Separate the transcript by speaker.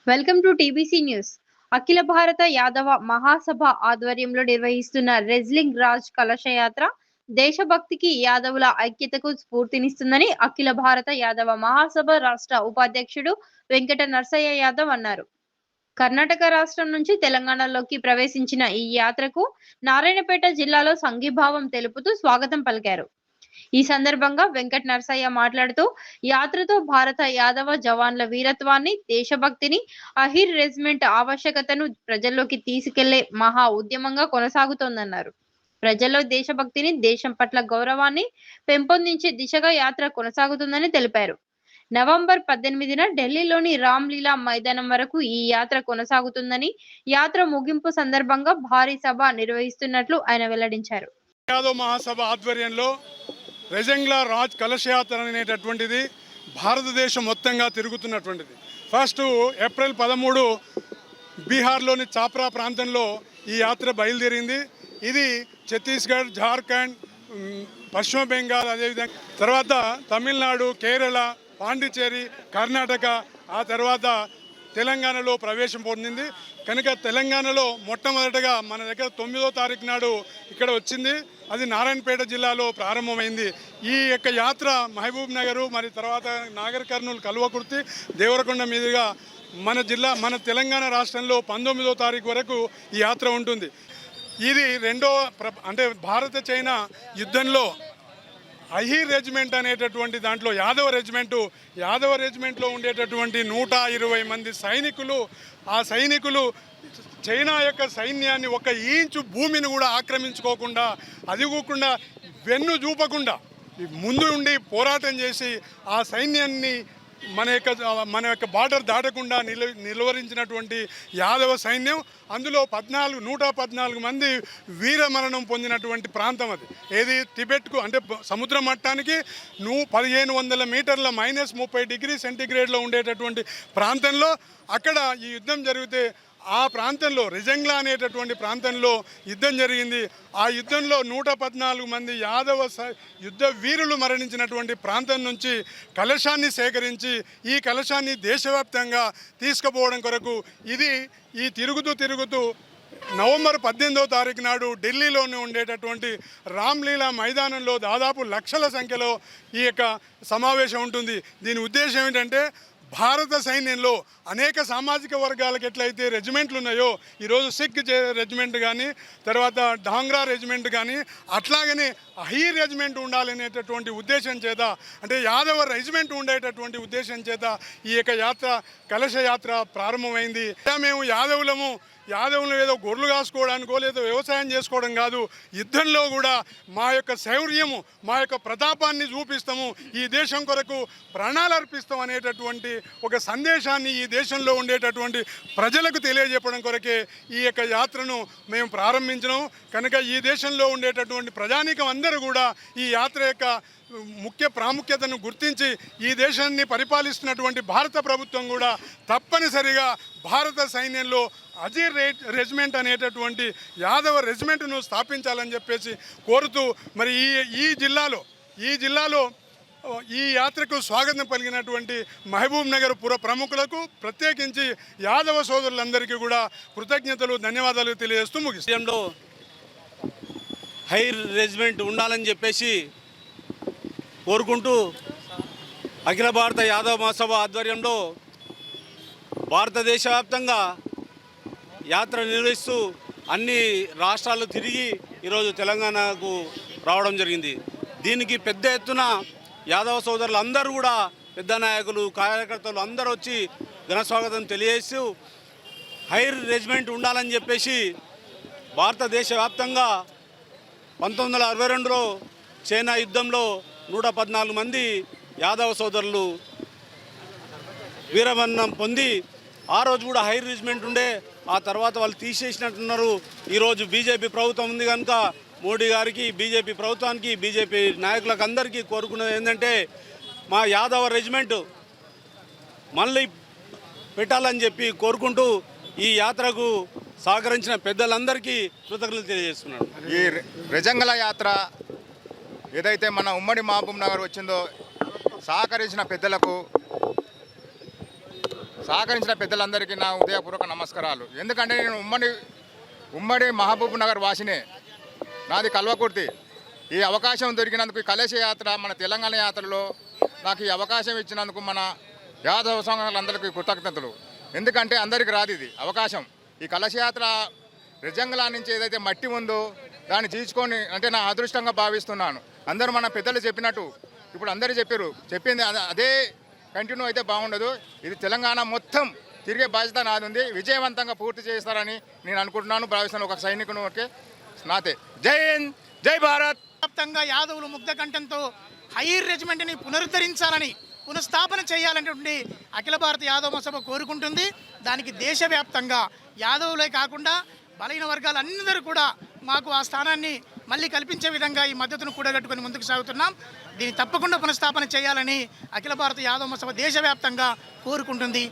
Speaker 1: Welcome to TBC news. Akhila Bharata Yadava మహాసభ ఆధ్వర్యంలో నిర్వహిస్తున్న wrestling Raj కలశయాత్ర దేశభక్తికి, యాదవుల ఐక్యతకు స్ఫూర్తినిస్తుందని అఖిల భారత యాదవ మహాసభ రాష్ట్ర ఉపాధ్యక్షుడు వెంకట నర్సయ్య యాదవ్ అన్నారు. కర్ణాటక రాష్ట్రం నుంచి తెలంగాణలోకి ప్రవేశించిన ఈ యాత్రకు నారాయణపేట జిల్లాలో సంఘీభావం తెలుపుతూ స్వాగతం పలికారు. ఈ సందర్భంగా వెంకట నరసయ్య మాట్లాడుతూ, యాత్రతో భారత యాదవ జవాన్ల వీరత్వాన్ని, దేశభక్తిని, అహిర్ రెజిమెంట్ ఆవశ్యకతను ప్రజల్లోకి తీసుకెళ్లే మహా ఉద్యమంగా కొనసాగుతోందన్నారు. ప్రజల్లో దేశభక్తిని, దేశం పట్ల గౌరవాన్ని పెంపొందించే దిశగా యాత్ర కొనసాగుతుందని తెలిపారు. నవంబర్ 18న ఢిల్లీలోని రామ్లీలా మైదానం వరకు ఈ యాత్ర కొనసాగుతుందని, యాత్ర ముగింపు సందర్భంగా భారీ సభ నిర్వహిస్తున్నట్లు ఆయన వెల్లడించారు.
Speaker 2: యాదవ్ మహాసభ ఆధ్వర్యంలో రెజంగ్లా రాజ్ కలశయాత్ర అనేటటువంటిది భారతదేశం మొత్తంగా తిరుగుతున్నటువంటిది. ఫస్ట్ ఏప్రిల్ 13 బీహార్లోని చాప్రా ప్రాంతంలో ఈ యాత్ర బయలుదేరింది. ఇది ఛత్తీస్గఢ్, జార్ఖండ్, పశ్చిమ బెంగాల్, అదేవిధంగా తర్వాత తమిళనాడు, కేరళ, పాండిచ్చేరి, కర్ణాటక, ఆ తర్వాత తెలంగాణలో ప్రవేశం పొందింది. కనుక తెలంగాణలో మొట్టమొదటగా మన దగ్గర 9వ తారీఖు నాడు ఇక్కడ వచ్చింది. అది నారాయణపేట జిల్లాలో ప్రారంభమైంది. ఈ యొక్క యాత్ర మహబూబ్ నగరు, మరి తర్వాత నాగర్ కర్నూలు, కల్వకుర్తి, దేవరకొండ మీదుగా మన తెలంగాణ రాష్ట్రంలో 19వ తారీఖు వరకు ఈ యాత్ర ఉంటుంది. ఇది అంటే భారత చైనా యుద్ధంలో అహీర్ రెజిమెంట్ అనేటటువంటి దాంట్లో యాదవ రెజిమెంట్లో ఉండేటటువంటి 120 మంది సైనికులు, ఆ సైనికులు చైనా యొక్క సైన్యాన్ని ఒక ఇంచు భూమిని కూడా ఆక్రమించుకోకుండా, అది కాకుండా వెన్ను చూపకుండా ముందు ఉండి పోరాటం చేసి ఆ సైన్యాన్ని మన యొక్క బార్డర్ దాటకుండా నిలువరించినటువంటి యాదవ సైన్యం. అందులో 114 మంది వీరమరణం పొందినటువంటి ప్రాంతం అది. ఏది టిబెట్కు, అంటే సముద్ర మట్టానికి 1500 మీటర్ల -30°C ఉండేటటువంటి ప్రాంతంలో అక్కడ ఈ యుద్ధం జరిగితే ఆ ప్రాంతంలో రెజంగ్లా అనేటటువంటి ప్రాంతంలో యుద్ధం జరిగింది. ఆ యుద్ధంలో 114 మంది యాదవ యుద్ధ వీరులు మరణించినటువంటి ప్రాంతం నుంచి కలశాన్ని సేకరించి ఈ కలశాన్ని దేశవ్యాప్తంగా తీసుకుపోవడం కొరకు ఈ తిరుగుతూ నవంబర్ 18వ తారీఖు నాడు ఢిల్లీలోనే ఉండేటటువంటి రామ్లీలా మైదానంలో దాదాపు లక్షల సంఖ్యలో ఈ యొక్క సమావేశం ఉంటుంది. దీని ఉద్దేశం ఏంటంటే, భారత సైన్యంలో అనేక సామాజిక వర్గాలకు ఎట్లయితే రెజిమెంట్లు ఉన్నాయో, ఈరోజు సిక్ రెజిమెంట్ కానీ, తర్వాత డాంగ్రా రెజిమెంట్ కానీ, అట్లాగనే అహీర్ రెజిమెంట్ ఉండాలనేటటువంటి ఉద్దేశం చేత, అంటే యాదవ రెజిమెంట్ ఉండేటటువంటి ఉద్దేశం చేత ఈ యొక్క కలశ యాత్ర ప్రారంభమైంది. మేము యాదవులు ఏదో గొర్రెలు కాసుకోవడానికో లేదో వ్యవసాయం చేసుకోవడం కాదు, యుద్ధంలో కూడా మా యొక్క శౌర్యము, మా యొక్క ప్రతాపాన్ని చూపిస్తాము, ఈ దేశం కొరకు ప్రాణాలు అర్పిస్తాం అనేటటువంటి ఒక సందేశాన్ని ఈ దేశంలో ఉండేటటువంటి ప్రజలకు తెలియజెప్పడం కొరకే ఈ యొక్క యాత్రను మేము ప్రారంభించినాము. కనుక ఈ దేశంలో ఉండేటటువంటి ప్రజానీకం అందరూ కూడా ఈ యాత్ర యొక్క ముఖ్య ప్రాముఖ్యతను గుర్తించి ఈ దేశాన్ని పరిపాలిస్తున్నటువంటి భారత ప్రభుత్వం కూడా తప్పనిసరిగా భారత సైన్యంలో అజీర్ రెజిమెంట్ అనేటటువంటి యాదవ రెజిమెంట్ను స్థాపించాలని చెప్పేసి కోరుతూ, మరి ఈ జిల్లాలో ఈ యాత్రకు స్వాగతం పలికినటువంటి మహబూబ్ నగర్ పుర ప్రముఖులకు, ప్రత్యేకించి యాదవ సోదరులందరికీ కూడా కృతజ్ఞతలు, ధన్యవాదాలు తెలియజేస్తూ ముగిస్తూ
Speaker 3: హైర్ రెజిమెంట్ ఉండాలని చెప్పేసి కోరుకుంటూ అఖిల భారత యాదవ మహాసభ ఆధ్వర్యంలో భారతదేశ వ్యాప్తంగా యాత్ర నిర్వహిస్తూ అన్ని రాష్ట్రాలు తిరిగి ఈరోజు తెలంగాణకు రావడం జరిగింది. దీనికి పెద్ద ఎత్తున యాదవ సోదరులు అందరూ కూడా, పెద్ద నాయకులు, కార్యకర్తలు అందరూ వచ్చి ఘనస్వాగతం తెలియజేస్తూ హైర్ రెజిమెంట్ ఉండాలని చెప్పేసి భారతదేశ వ్యాప్తంగా 1962లో చైనా యుద్ధంలో 114 మంది యాదవ సోదరులు వీరమరణం పొంది, ఆ రోజు కూడా హైర్ రెజిమెంట్ ఉండే, ఆ తర్వాత వాళ్ళు తీసేసినట్టున్నారు. ఈరోజు బీజేపీ ప్రభుత్వం ఉంది కనుక మోడీ గారికి, బీజేపీ ప్రభుత్వానికి, బీజేపీ నాయకులకు అందరికీ కోరుకునేది ఏంటంటే, మా యాదవ రెజిమెంట్ మళ్ళీ పెట్టాలని చెప్పి కోరుకుంటూ ఈ యాత్రకు సహకరించిన పెద్దలందరికీ కృతజ్ఞతలు తెలియజేస్తున్నాను.
Speaker 4: ఈ రెజంగల యాత్ర ఏదైతే మన ఉమ్మడి మహబూబ్ నగర్ వచ్చిందో, సహకరించిన పెద్దలకు, సహకరించిన పెద్దలందరికీ నా ఉదయపూర్వక నమస్కారాలు. ఎందుకంటే నేను ఉమ్మడి మహబూబ్ నగర్ వాసినే, నాది కల్వకుర్తి. ఈ అవకాశం దొరికినందుకు ఈ కలశ యాత్ర మన తెలంగాణ యాత్రలో నాకు ఈ అవకాశం ఇచ్చినందుకు మన యాదవ సంఘాలందరికీ కృతజ్ఞతలు. ఎందుకంటే అందరికీ రాదు ఇది అవకాశం. ఈ కలశ యాత్ర రెజంగ్లా నుంచి ఏదైతే మట్టి ఉందో దాన్ని జీచుకొని అంటే నా అదృష్టంగా భావిస్తున్నాను. అందరూ మన పెద్దలు చెప్పినట్టు ఇప్పుడు అందరూ చెప్పింది అదే కంటిన్యూ అయితే బాగుండదు. ఇది తెలంగాణ మొత్తం తిరిగే బాధ్యత నాది ఉంది. విజయవంతంగా పూర్తి చేస్తారని నేను అనుకుంటున్నాను, భావిస్తాను. ఒక సైనికుని ఒకే నాతే. జై హింద్, జై భారత్.
Speaker 5: వ్యాప్తంగా యాదవులు ముగ్ధకంఠంతో హైర్ రెజిమెంట్ని పునరుద్ధరించాలని, పునఃస్థాపన చేయాలనేటువంటి అఖిల భారత యాదవ సభ కోరుకుంటుంది. దానికి దేశవ్యాప్తంగా యాదవులే కాకుండా బలహీన వర్గాలందరూ కూడా మాకు ఆ స్థానాన్ని మళ్ళీ కల్పించే విధంగా ఈ మద్దతును కూడగట్టుకొని ముందుకు సాగుతున్నాం. దీన్ని తప్పకుండా పునఃస్థాపన చేయాలని అఖిల భారత యాదవ సభ దేశవ్యాప్తంగా కోరుకుంటుంది.